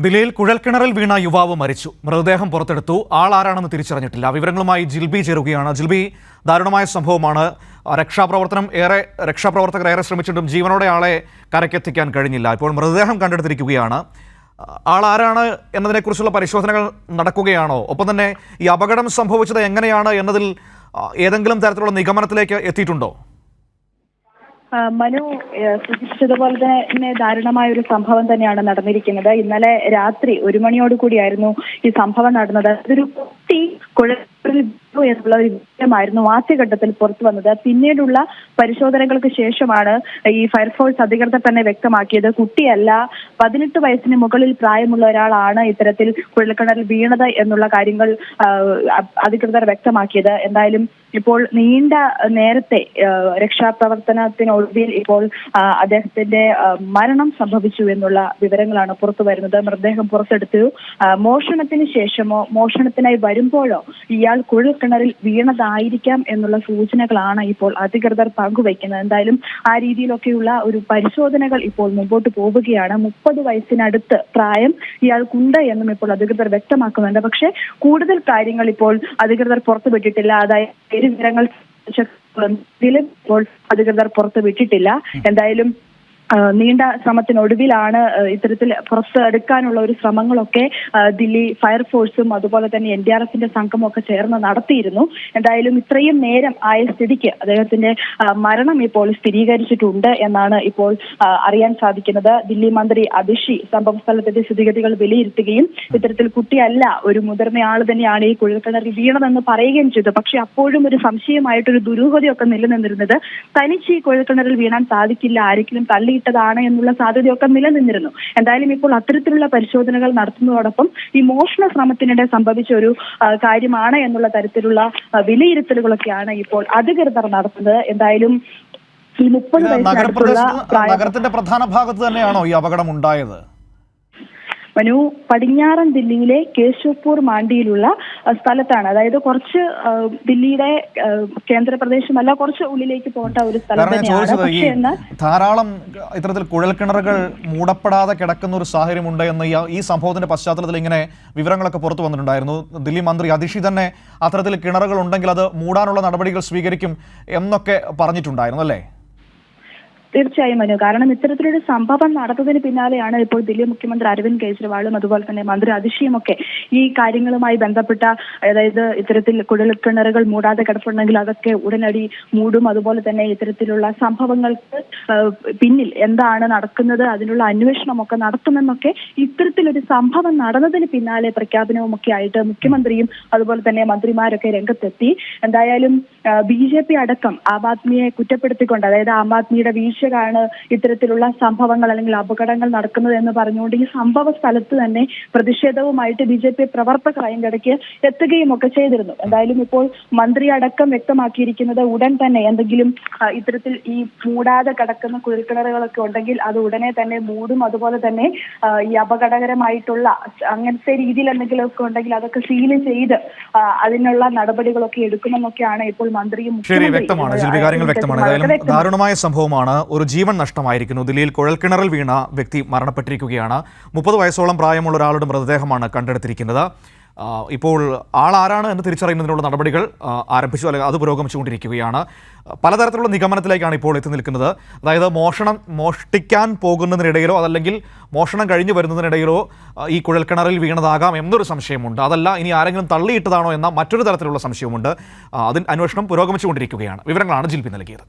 ദില്ലിയിൽ കുഴൽക്കിണറിൽ വീണ യുവാവ് മരിച്ചു. മൃതദേഹം പുറത്തെടുത്തു. ആളാരാണെന്ന് തിരിച്ചറിഞ്ഞിട്ടില്ല. വിവരങ്ങളുമായി ജിൽബി ചേരുകയാണ്. ജിൽബി, ദാരുണമായ സംഭവമാണ്. രക്ഷാപ്രവർത്തകർ ഏറെ ശ്രമിച്ചിട്ടും ജീവനോടെ ആളെ കരക്കെത്തിക്കാൻ കഴിഞ്ഞില്ല. ഇപ്പോൾ മൃതദേഹം കണ്ടെടുത്തിരിക്കുകയാണ്. ആളാരാണ് എന്നതിനെക്കുറിച്ചുള്ള പരിശോധനകൾ നടക്കുകയാണോ? ഒപ്പം തന്നെ ഈ അപകടം സംഭവിച്ചത് എങ്ങനെയാണ് എന്നതിൽ ഏതെങ്കിലും തരത്തിലുള്ള നിഗമനത്തിലേക്ക് എത്തിയിട്ടുണ്ടോ? മനു സൂചിപ്പിച്ചതുപോലെ തന്നെ ദാരുണമായ ഒരു സംഭവം തന്നെയാണ് നടന്നിരിക്കുന്നത്. ഇന്നലെ രാത്രി 1 മണിയോടുകൂടിയായിരുന്നു ഈ സംഭവം നടന്നത്. അതൊരു കുട്ടി കുഴൽക്കിണറിൽ എന്നുള്ള ഒരു വിവരമായിരുന്നു ആദ്യഘട്ടത്തിൽ പുറത്തു വന്നത്. പിന്നീടുള്ള പരിശോധനകൾക്ക് ശേഷമാണ് ഈ ഫയർഫോഴ്സ് അധികൃതർ തന്നെ വ്യക്തമാക്കിയത് കുട്ടിയല്ല, 18 വയസ്സിന് മുകളിൽ പ്രായമുള്ള ഒരാളാണ് ഇത്തരത്തിൽ കുഴൽക്കിണറിൽ വീണത് എന്നുള്ള കാര്യങ്ങൾ അധികൃതർ വ്യക്തമാക്കിയത്. എന്തായാലും ഇപ്പോൾ നീണ്ട നേരത്തെ രക്ഷാപ്രവർത്തനത്തിനൊടുവിൽ ഇപ്പോൾ അദ്ദേഹത്തിന്റെ മരണം സംഭവിച്ചു എന്നുള്ള വിവരങ്ങളാണ് പുറത്തു വരുന്നത്. മൃതദേഹം പുറത്തെടുത്തു. മോഷണത്തിന് ശേഷമോ മോഷണത്തിനായി വരുമ്പോഴോ ഇയാൾ കുഴൽക്കിണറിൽ വീണതായിരിക്കാം എന്നുള്ള സൂചനകളാണ് ഇപ്പോൾ അധികൃതർ പങ്കുവയ്ക്കുന്നത്. എന്തായാലും ആ രീതിയിലൊക്കെയുള്ള ഒരു പരിശോധനകൾ ഇപ്പോൾ മുമ്പോട്ട് പോവുകയാണ്. 30 വയസ്സിനടുത്ത് പ്രായം ഇയാൾക്കുണ്ട് എന്നും ഇപ്പോൾ അധികൃതർ വ്യക്തമാക്കുന്നുണ്ട്. പക്ഷേ കൂടുതൽ കാര്യങ്ങൾ ഇപ്പോൾ അധികൃതർ പുറത്തുവിട്ടിട്ടില്ല. അതായത് വിവരങ്ങൾ ഇപ്പോൾ അധികൃതർ പുറത്തുവിട്ടിട്ടില്ല. എന്തായാലും നീണ്ട ശ്രമത്തിനൊടുവിലാണ് ഇത്തരത്തിൽ പുറത്തെടുക്കാനുള്ള ഒരു ശ്രമങ്ങളൊക്കെ ദില്ലി ഫയർഫോഴ്സും അതുപോലെ തന്നെ NDRFന്റെ സംഘമൊക്കെ ചേർന്ന് നടത്തിയിരുന്നു. എന്തായാലും ഇത്രയും നേരം ആയ സ്ഥിതിക്ക് അദ്ദേഹത്തിന്റെ മരണം ഇപ്പോൾ സ്ഥിരീകരിച്ചിട്ടുണ്ട് എന്നാണ് ഇപ്പോൾ അറിയാൻ സാധിക്കുന്നത്. ദില്ലി മന്ത്രി അതിഷി സംഭവ സ്ഥലത്തിന്റെ സ്ഥിതിഗതികൾ വിലയിരുത്തുകയും ഇത്തരത്തിൽ കുട്ടിയല്ല, ഒരു മുതിർന്ന ആൾ തന്നെയാണ് ഈ കുഴൽക്കിണറിൽ വീണതെന്ന് പറയുകയും ചെയ്തു. പക്ഷെ അപ്പോഴും ഒരു സംശയമായിട്ടൊരു ദുരൂഹതയൊക്കെ നിലനിന്നിരുന്നത് തനിച്ച് ഈ കുഴൽക്കിണറിൽ വീണാൻ സാധിക്കില്ല, ആരെങ്കിലും താണ് എന്നുള്ള സാധ്യതയൊക്കെ നിലനിന്നിരുന്നു. എന്തായാലും ഇപ്പോൾ അത്തരത്തിലുള്ള പരിശോധനകൾ നടത്തുന്നതോടൊപ്പം ഈ മോഷണ ശ്രമത്തിനിടെ സംഭവിച്ച ഒരു കാര്യമാണ് എന്നുള്ള തരത്തിലുള്ള വിലയിരുത്തലുകളൊക്കെയാണ് ഇപ്പോൾ അധികൃതർ നടത്തുന്നത്. എന്തായാലും ഈ 30 വയസ്സിനടുത്തുള്ള നഗരത്തിന്റെ പ്രധാന ഭാഗത്ത് തന്നെയാണോ ഈ അപകടം ഉണ്ടായത്? മനു, പടിഞ്ഞാറൻ ദില്ലിയിലെ കേശവ്പൂർ മാണ്ടിയിലുള്ള സ്ഥലത്താണ്. അതായത് കുറച്ച് ദില്ലിയുടെ കേന്ദ്രപ്രദേശമല്ല, കുറച്ച് ഉള്ളിലേക്ക് പോട്ട ഒരു സ്ഥലം തന്നെയാണ്. ധാരാളം ഇത്തരത്തിൽ കുഴൽക്കിണറുകൾ മൂടപ്പെടാതെ കിടക്കുന്ന ഒരു സാഹചര്യമുണ്ട് എന്ന് ഈ സംഭവത്തിന്റെ പശ്ചാത്തലത്തിൽ ഇങ്ങനെ വിവരങ്ങളൊക്കെ പുറത്തു വന്നിട്ടുണ്ടായിരുന്നു. ദില്ലി മന്ത്രി അതിഷി തന്നെ അത്തരത്തിൽ കിണറുകൾ ഉണ്ടെങ്കിൽ അത് മൂടാനുള്ള നടപടികൾ സ്വീകരിക്കും എന്നൊക്കെ പറഞ്ഞിട്ടുണ്ടായിരുന്നു അല്ലേ? തീർച്ചയായും മനു, കാരണം ഇത്തരത്തിലൊരു സംഭവം നടന്നതിന് പിന്നാലെയാണ് ഇപ്പോൾ ദില്ലി മുഖ്യമന്ത്രി അരവിന്ദ് കെജ്രിവാളും അതുപോലെ തന്നെ മന്ത്രി അതിഷിയും ഒക്കെ ഈ കാര്യങ്ങളുമായി ബന്ധപ്പെട്ട, അതായത് ഇത്തരത്തിൽ കുഴൽക്കിണറുകൾ മൂടാതെ കിടപ്പുണ്ടെങ്കിൽ അതൊക്കെ ഉടനടി മൂടും, അതുപോലെ തന്നെ ഇത്തരത്തിലുള്ള സംഭവങ്ങൾക്ക് പിന്നിൽ എന്താണ് നടക്കുന്നത് അതിനുള്ള അന്വേഷണമൊക്കെ നടത്തുമെന്നൊക്കെ ഇത്തരത്തിലൊരു സംഭവം നടന്നതിന് പിന്നാലെ പ്രഖ്യാപനവും ഒക്കെ ആയിട്ട് മുഖ്യമന്ത്രിയും അതുപോലെ തന്നെ മന്ത്രിമാരൊക്കെ രംഗത്തെത്തി. എന്തായാലും BJP അടക്കം ആം ആദ്മിയെ കുറ്റപ്പെടുത്തിക്കൊണ്ട്, അതായത് ആം ആദ്മിയുടെ വീഴ്ചയാണ് ഇത്തരത്തിലുള്ള സംഭവങ്ങൾ അല്ലെങ്കിൽ അപകടങ്ങൾ നടക്കുന്നത് എന്ന് പറഞ്ഞുകൊണ്ട് ഈ സംഭവ സ്ഥലത്ത് തന്നെ പ്രതിഷേധവുമായിട്ട് BJP പ്രവർത്തകർ അതിൻ്റെ ഇടയ്ക്ക് എത്തുകയും ഒക്കെ ചെയ്തിരുന്നു. എന്തായാലും ഇപ്പോൾ മന്ത്രി അടക്കം വ്യക്തമാക്കിയിരിക്കുന്നത് ഉടൻ തന്നെ എന്തെങ്കിലും ഇത്തരത്തിൽ ഈ മൂടാതെ കിടക്കുന്ന കുഴൽക്കിണറുകളൊക്കെ ഉണ്ടെങ്കിൽ അത് ഉടനെ തന്നെ മൂടും, അതുപോലെ തന്നെ ഈ അപകടകരമായിട്ടുള്ള അങ്ങനത്തെ രീതിയിൽ എന്തെങ്കിലുമൊക്കെ ഉണ്ടെങ്കിൽ അതൊക്കെ സീൽ ചെയ്ത് അതിനുള്ള നടപടികളൊക്കെ എടുക്കുമെന്നൊക്കെയാണ് ഇപ്പോൾ മന്ത്രിയും. ശരി, വ്യക്തമാണ് ജിൽബി, കാര്യങ്ങൾ വ്യക്തമാണ്. ഏതായാലും ദാരുണമായ സംഭവമാണ്. ഒരു ജീവൻ നഷ്ടമായിരിക്കുന്നു. ദില്ലിയിൽ കുഴൽക്കിണറിൽ വീണ വ്യക്തി മരണപ്പെട്ടിരിക്കുകയാണ്. 30 വയസ്സോളം പ്രായമുള്ള ഒരാളുടെ മൃതദേഹമാണ് കണ്ടെടുത്തിരിക്കുന്നത്. ഇപ്പോൾ ആളാരാണ് എന്ന് തിരിച്ചറിയുന്നതിനുള്ള നടപടികൾ ആരംഭിച്ചു, അല്ലെങ്കിൽ അത് പുരോഗമിച്ചുകൊണ്ടിരിക്കുകയാണ്. പലതരത്തിലുള്ള നിഗമനത്തിലേക്കാണ് ഇപ്പോൾ എത്തി നിൽക്കുന്നത്. അതായത് മോഷ്ടിക്കാൻ പോകുന്നതിനിടയിലോ അതല്ലെങ്കിൽ മോഷണം കഴിഞ്ഞു വരുന്നതിനിടയിലോ ഈ കുഴൽക്കിണറിൽ വീണതാകാം എന്നൊരു സംശയമുണ്ട്. അതല്ല ഇനി ആരെങ്കിലും തള്ളിയിട്ടതാണോ എന്ന മറ്റൊരു തരത്തിലുള്ള സംശയമുണ്ട്. അതിന് അന്വേഷണം പുരോഗമിച്ചുകൊണ്ടിരിക്കുകയാണ്. വിവരങ്ങളാണ് ജിൽബി നൽകിയത്.